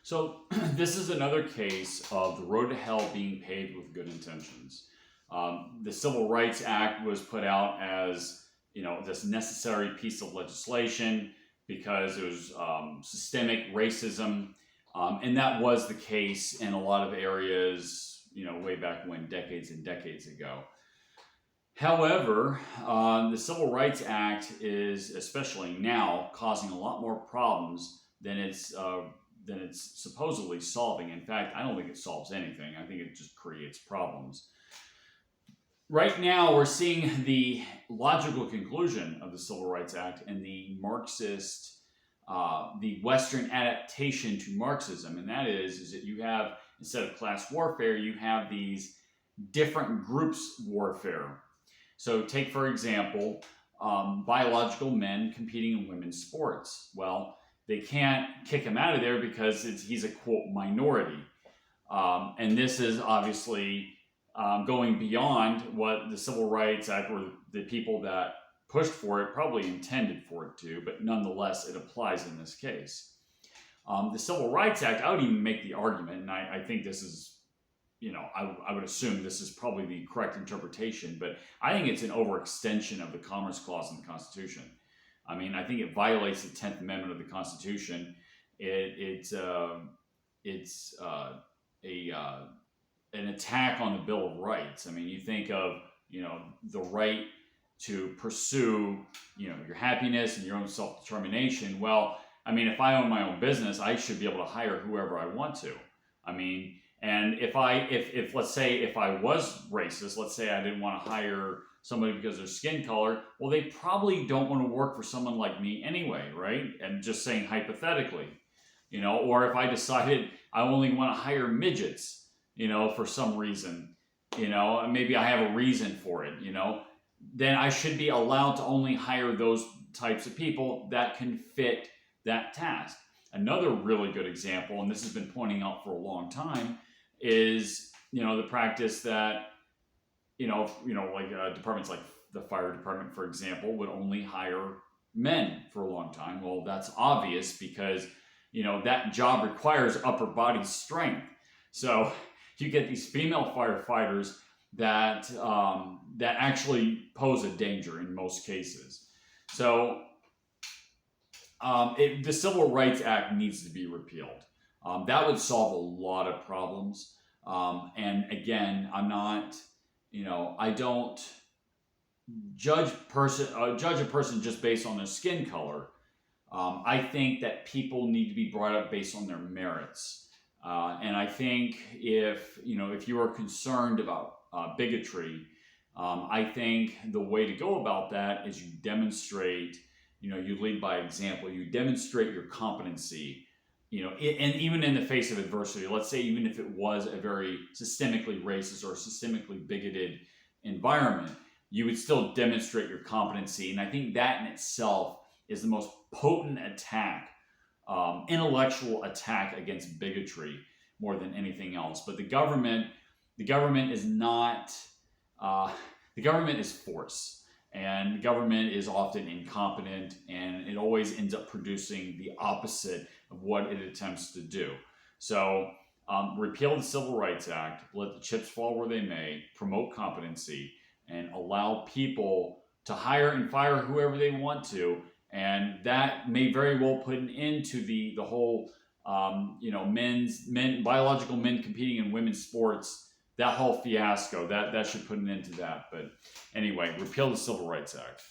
So this is another case of the road to hell being paved with good intentions. The Civil Rights Act was put out as, this necessary piece of legislation because it was systemic racism, and that was the case in a lot of areas, way back when, decades and decades ago. However, the Civil Rights Act is, especially now, causing a lot more problems than it's supposedly solving. In fact, I don't think it solves anything. I think it just creates problems. Right now, we're seeing the logical conclusion of the Civil Rights Act and the Marxist, the Western adaptation to Marxism, and that is that you have, instead of class warfare, you have these different groups warfare. So take, for example, biological men competing in women's sports. Well, they can't kick him out of there because he's a, quote, minority. And this is obviously going beyond what the Civil Rights Act, or the people that pushed for it, probably intended for it to, but nonetheless, it applies in this case. The Civil Rights Act, I would even make the argument, and I think this is, I would assume this is probably the correct interpretation, but I think it's an overextension of the Commerce Clause in the Constitution. I mean, I think it violates the 10th Amendment of the Constitution. It's an attack on the Bill of Rights. I mean, you think of, the right to pursue, your happiness and your own self-determination. Well, I mean, if I own my own business, I should be able to hire whoever I want to. I mean, and if let's say if I was racist, let's say I didn't want to hire somebody because of their skin color, well, they probably don't want to work for someone like me anyway, right? And just saying hypothetically, or if I decided I only want to hire midgets, for some reason, and maybe I have a reason for it, then I should be allowed to only hire those types of people that can fit that task. Another really good example, and this has been pointing out for a long time, is, the practice that, departments like the fire department, for example, would only hire men for a long time. Well, that's obvious because, that job requires upper body strength. So you get these female firefighters that actually pose a danger in most cases. So the Civil Rights Act needs to be repealed. That would solve a lot of problems. And again, I'm not, I don't judge a person just based on their skin color. I think that people need to be brought up based on their merits. And I think if you are concerned about bigotry, I think the way to go about that is you demonstrate, you lead by example, you demonstrate your competency, and even in the face of adversity. Let's say even if it was a very systemically racist or systemically bigoted environment, you would still demonstrate your competency. And I think that in itself is the most potent attack, intellectual attack against bigotry more than anything else. But the government is not, the government is force. And government is often incompetent, and it always ends up producing the opposite of what it attempts to do. So repeal the Civil Rights Act, let the chips fall where they may, promote competency, and allow people to hire and fire whoever they want to. And that may very well put an end to the whole, biological men competing in women's sports. That whole fiasco, that should put an end to that. But anyway, repeal the Civil Rights Act.